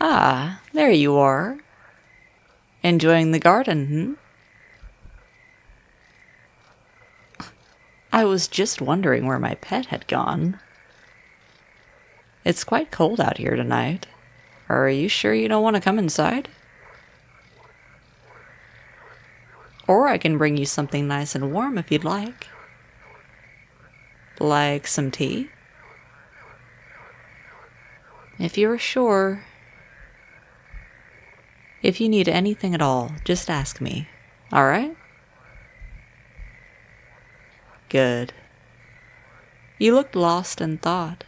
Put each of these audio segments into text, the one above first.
Ah, there you are. Enjoying the garden, I was just wondering where my pet had gone. It's quite cold out here tonight. Are you sure you don't want to come inside? Or I can bring you something nice and warm if you'd like. Like some tea? If you're sure. If you need anything at all, just ask me. All right? Good. You looked lost in thought.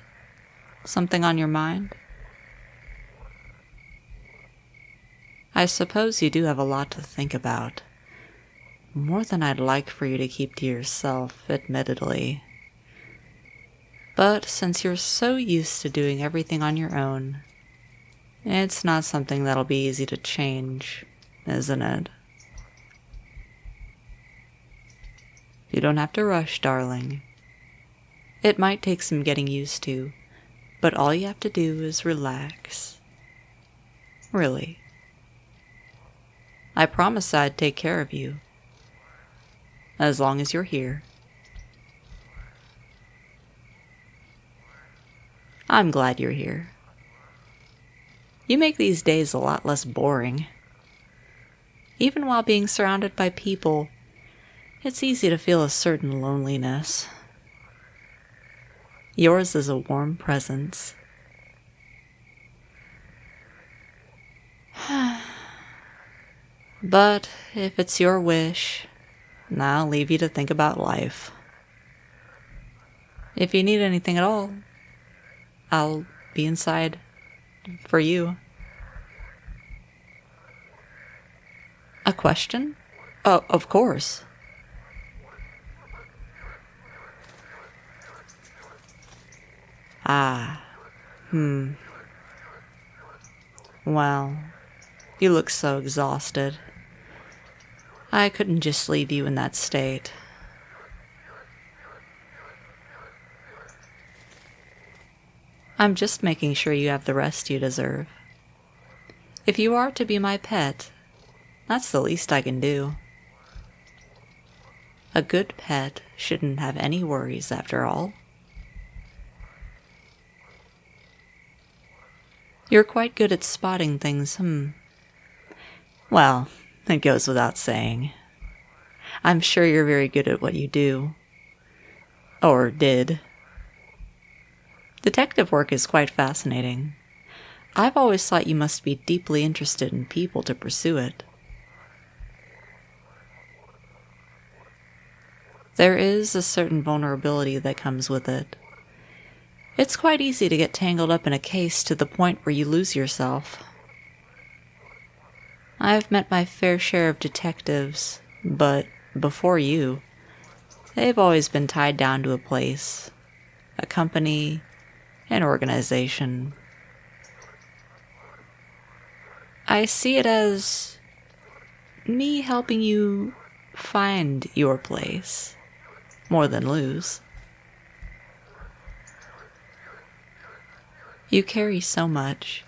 Something on your mind? I suppose you do have a lot to think about. More than I'd like for you to keep to yourself, admittedly. But since you're so used to doing everything on your own, it's not something that'll be easy to change, isn't it? You don't have to rush, darling. It might take some getting used to, but all you have to do is relax. Really. I promised I'd take care of you. As long as you're here. I'm glad you're here. You make these days a lot less boring. Even while being surrounded by people, it's easy to feel a certain loneliness. Yours is a warm presence. But if it's your wish, I'll leave you to think about life. If you need anything at all, I'll be inside for you. A question? Oh, of course. Well, you look so exhausted. I couldn't just leave you in that state. I'm just making sure you have the rest you deserve. If you are to be my pet, that's the least I can do. A good pet shouldn't have any worries after all. You're quite good at spotting things, Well, it goes without saying. I'm sure you're very good at what you do. Or did. Detective work is quite fascinating. I've always thought you must be deeply interested in people to pursue it. There is a certain vulnerability that comes with it. It's quite easy to get tangled up in a case to the point where you lose yourself. I've met my fair share of detectives, but before you, they've always been tied down to a place, a company, an organization. I see it as me helping you find your place, more than lose. You carry so much,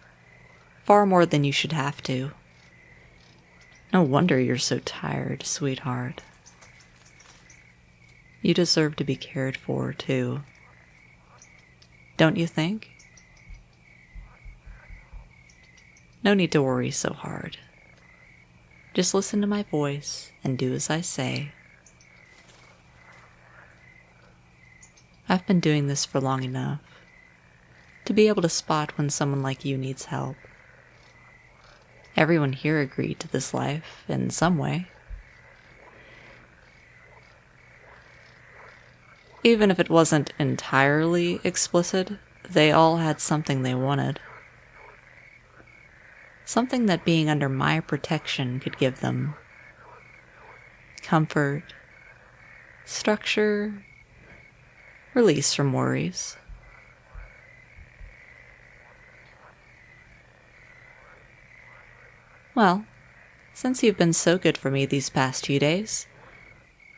far more than you should have to. No wonder you're so tired, sweetheart. You deserve to be cared for, too. Don't you think? No need to worry so hard. Just listen to my voice and do as I say. I've been doing this for long enough to be able to spot when someone like you needs help. Everyone here agreed to this life in some way. Even if it wasn't entirely explicit, they all had something they wanted. Something that being under my protection could give them. Comfort, structure, release from worries. Well, since you've been so good for me these past few days,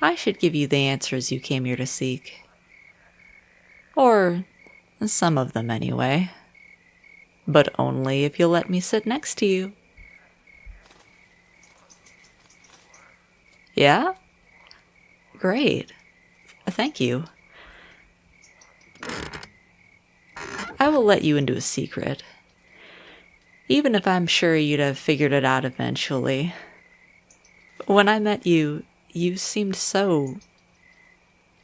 I should give you the answers you came here to seek. Or some of them anyway. but only if you'll let me sit next to you. Yeah? Great. Thank you. I will let you into a secret, even if I'm sure you'd have figured it out eventually. When I met you, you seemed so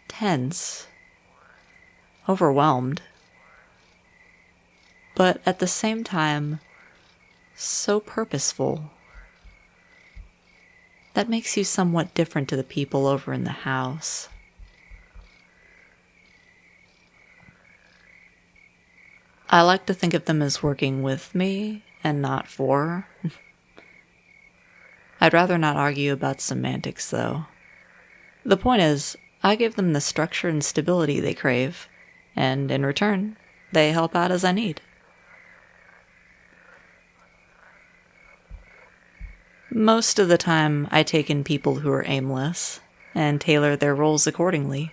tense, overwhelmed, but at the same time, so purposeful. That makes you somewhat different to the people over in the house. I like to think of them as working with me and not for. I'd rather not argue about semantics, though. The point is, I give them the structure and stability they crave, and in return, they help out as I need. Most of the time, I take in people who are aimless and tailor their roles accordingly.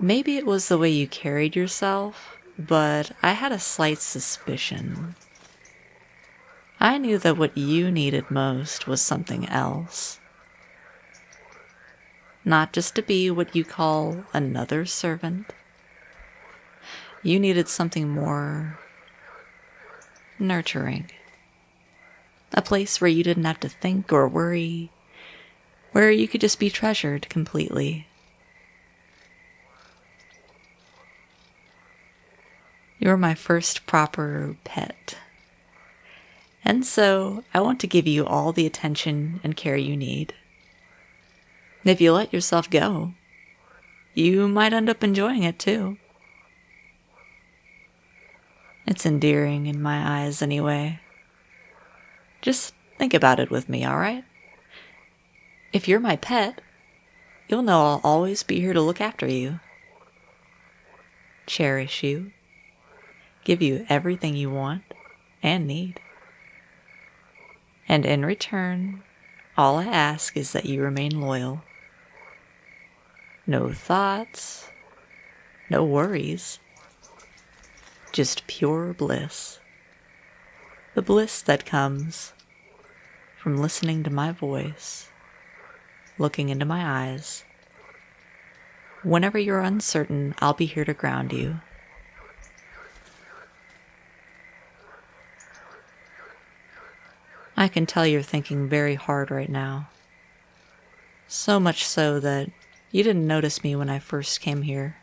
Maybe it was the way you carried yourself, but I had a slight suspicion. I knew that what you needed most was something else. Not just to be what you call another servant. You needed something more nurturing. A place where you didn't have to think or worry, where you could just be treasured completely. You were my first proper pet. And so I want to give you all the attention and care you need. If you let yourself go, you might end up enjoying it too. It's endearing in my eyes anyway. Just think about it with me, alright? If you're my pet, you'll know I'll always be here to look after you, cherish you, give you everything you want and need. And in return, all I ask is that you remain loyal. No thoughts, no worries, just pure bliss. The bliss that comes from listening to my voice, looking into my eyes. Whenever you're uncertain, I'll be here to ground you. I can tell you're thinking very hard right now. So much so that you didn't notice me when I first came here.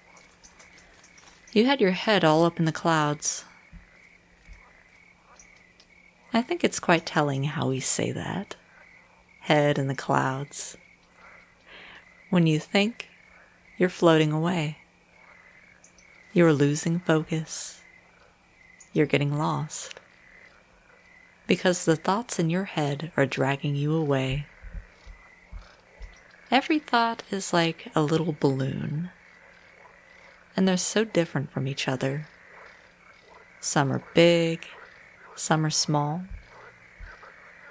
You had your head all up in the clouds. I think it's quite telling how we say that. Head in the clouds. When you think, you're floating away. You're losing focus. You're getting lost. Because the thoughts in your head are dragging you away. Every thought is like a little balloon. And they're so different from each other. Some are big, some are small.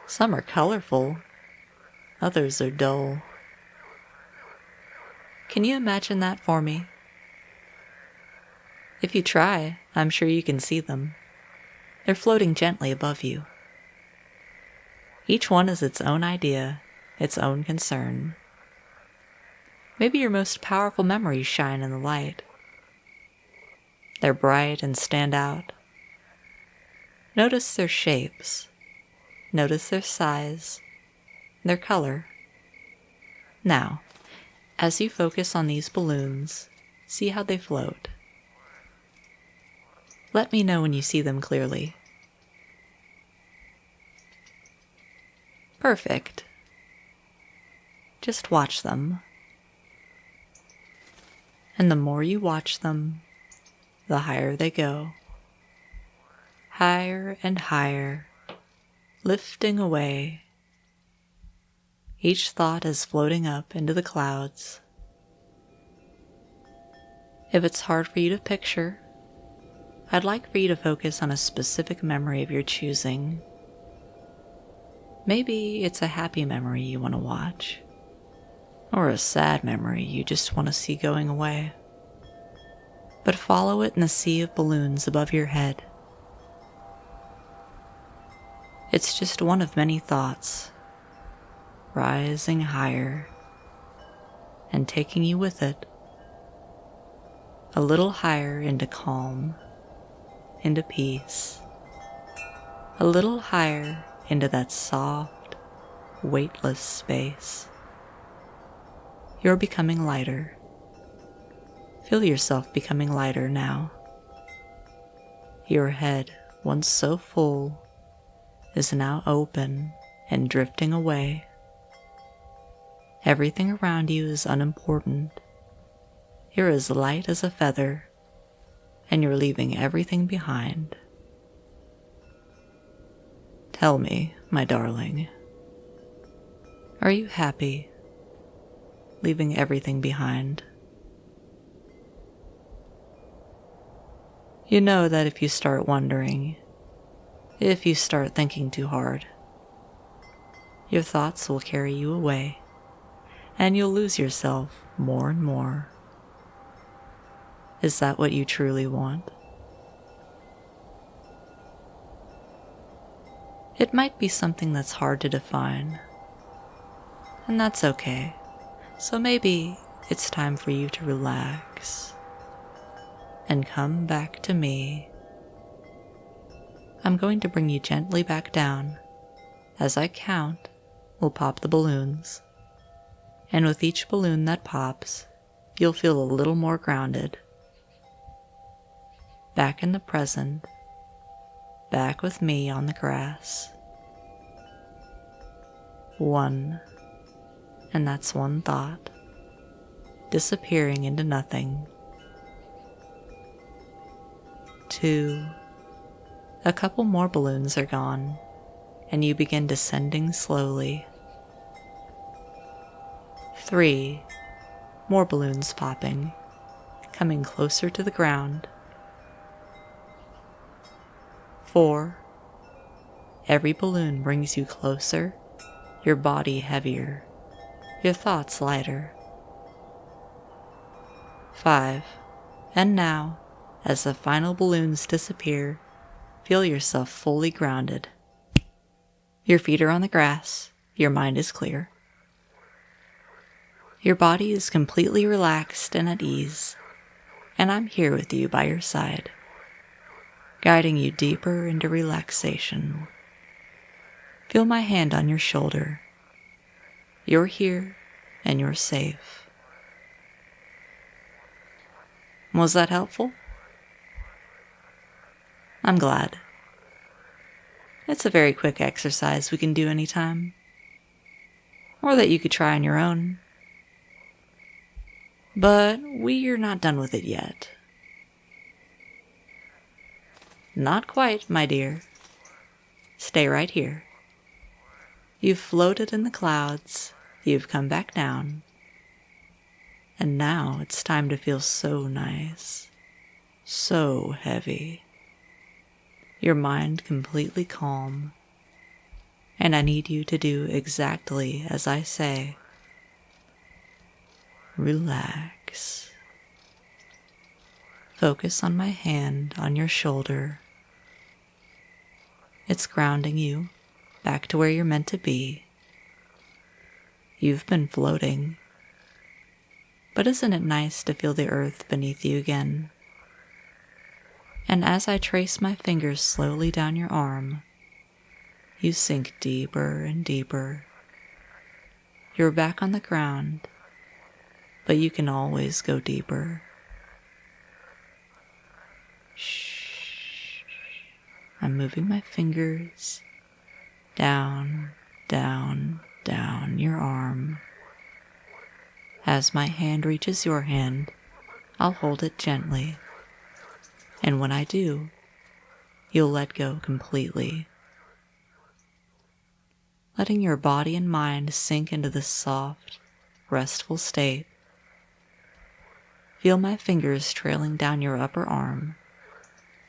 Some are colorful, others are dull. Can you imagine that for me? If you try, I'm sure you can see them. They're floating gently above you. Each one is its own idea, its own concern. Maybe your most powerful memories shine in the light. They're bright and stand out. Notice their shapes. Notice their size, their color. Now, as you focus on these balloons, see how they float. Let me know when you see them clearly. Perfect. Just watch them. And the more you watch them, the higher they go. Higher and higher, lifting away. Each thought is floating up into the clouds. If it's hard for you to picture, I'd like for you to focus on a specific memory of your choosing. Maybe it's a happy memory you want to watch, or a sad memory you just want to see going away. but follow it in the sea of balloons above your head. It's just one of many thoughts, rising higher and taking you with it, a little higher into calm, into peace, a little higher into that soft, weightless space. You're becoming lighter. Feel yourself becoming lighter now. Your head, once so full, is now open and drifting away. Everything around you is unimportant. You're as light as a feather, and you're leaving everything behind. Tell me, my darling, are you happy leaving everything behind? You know that if you start wondering, if you start thinking too hard, your thoughts will carry you away, and you'll lose yourself more and more. Is that what you truly want? It might be something that's hard to define, and that's okay. So maybe it's time for you to relax and come back to me. I'm going to bring you gently back down. As I count, we'll pop the balloons. And with each balloon that pops, you'll feel a little more grounded. Back in the present, back with me on the grass. 1, and that's one thought, disappearing into nothing. 2, a couple more balloons are gone, and you begin descending slowly. 3, more balloons popping, coming closer to the ground. 4, every balloon brings you closer, your body heavier, your thoughts lighter. 5, and now, as the final balloons disappear, feel yourself fully grounded. Your feet are on the grass, your mind is clear. Your body is completely relaxed and at ease, and I'm here with you by your side, guiding you deeper into relaxation. Feel my hand on your shoulder. You're here and you're safe. Was that helpful? I'm glad. It's a very quick exercise we can do anytime, or that you could try on your own. But we're not done with it yet. Not quite, my dear. Stay right here. You've floated in the clouds, you've come back down, and now it's time to feel so nice, so heavy. Your mind completely calm, and I need you to do exactly as I say. Relax. Focus on my hand on your shoulder. It's grounding you back to where you're meant to be. You've been floating, but isn't it nice to feel the earth beneath you again? And as I trace my fingers slowly down your arm, you sink deeper and deeper. You're back on the ground, but you can always go deeper. Shh. I'm moving my fingers down, down, down your arm. As my hand reaches your hand, I'll hold it gently. And when I do, you'll let go completely. Letting your body and mind sink into this soft, restful state. Feel my fingers trailing down your upper arm,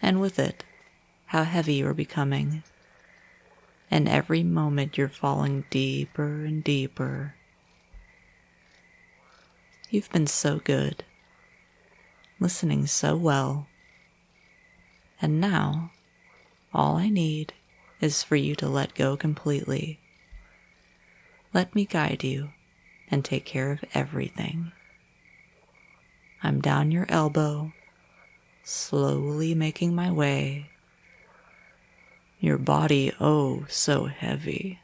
and with it, how heavy you're becoming. And every moment you're falling deeper and deeper. You've been so good. listening so well. And now, all I need is for you to let go completely. Let me guide you and take care of everything. I'm down your elbow, slowly making my way. Your body, oh, so heavy.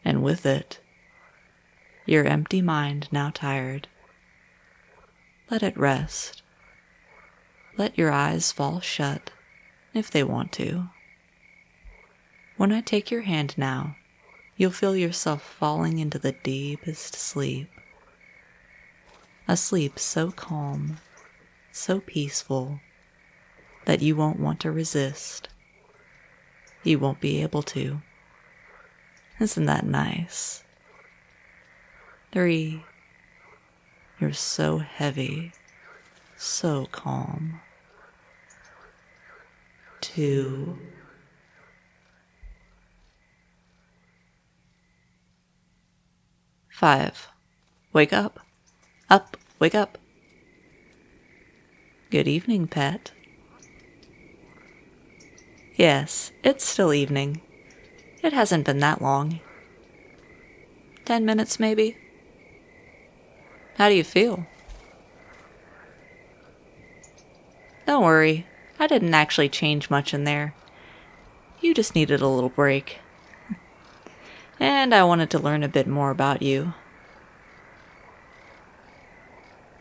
And with it, your empty mind now tired. Let it rest. Let your eyes fall shut if they want to. When I take your hand now, you'll feel yourself falling into the deepest sleep. A sleep so calm, so peaceful, that you won't want to resist. You won't be able to. Isn't that nice? 3. You're so heavy, so calm. 2. 5. Wake up. Up, wake up. Good evening, pet. Yes, it's still evening. It hasn't been that long. 10 minutes, maybe? How do you feel? Don't worry, I didn't actually change much in there. You just needed a little break. And I wanted to learn a bit more about you.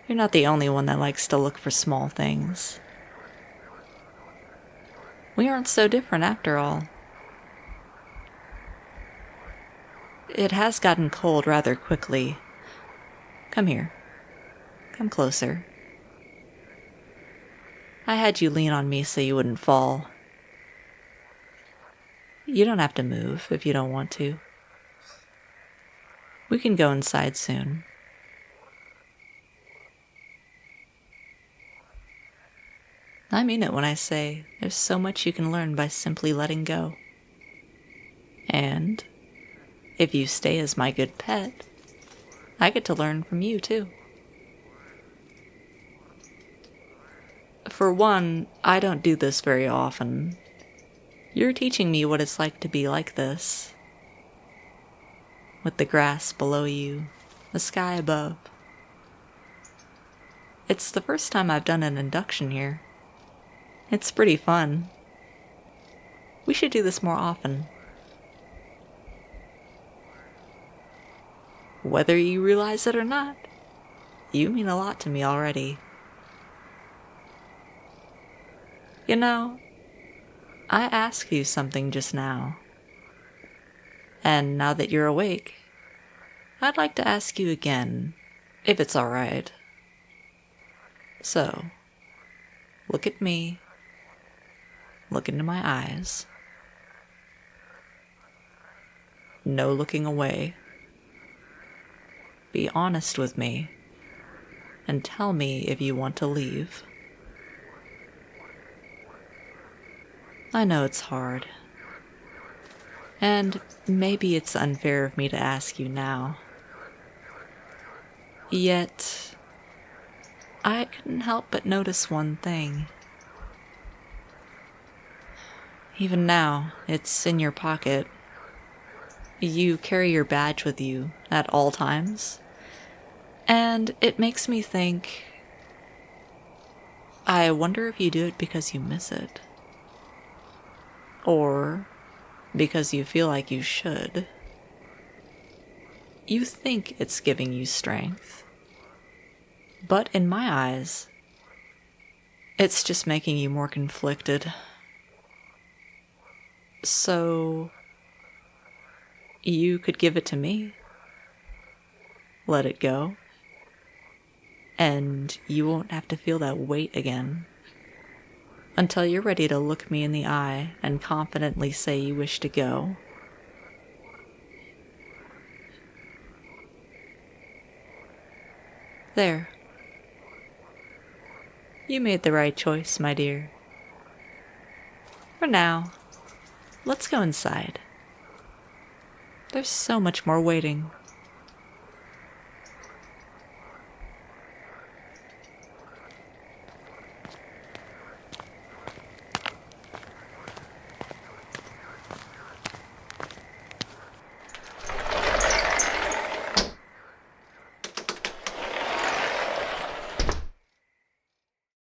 You're not the only one that likes to look for small things. We aren't so different after all. It has gotten cold rather quickly. Come here. Come closer. I had you lean on me so you wouldn't fall. You don't have to move if you don't want to. We can go inside soon. I mean it when I say there's so much you can learn by simply letting go. And if you stay as my good pet, I get to learn from you too. For one, I don't do this very often. You're teaching me what it's like to be like this. With the grass below you, the sky above. It's the first time I've done an induction here. It's pretty fun. We should do this more often. Whether you realize it or not, you mean a lot to me already. You know, I asked you something just now. And now that you're awake, I'd like to ask you again, if it's all right. So, look at me. Look into my eyes. No looking away. Be honest with me, and tell me if you want to leave. I know it's hard. And maybe it's unfair of me to ask you now. Yet, I couldn't help but notice one thing. Even now, it's in your pocket. You carry your badge with you at all times. And it makes me think, I wonder if you do it because you miss it. Or because you feel like you should. You think it's giving you strength. But in my eyes, it's just making you more conflicted. So, you could give it to me. Let it go. And you won't have to feel that weight again. Until you're ready to look me in the eye and confidently say you wish to go. There. You made the right choice, my dear. For now, let's go inside. There's so much more waiting.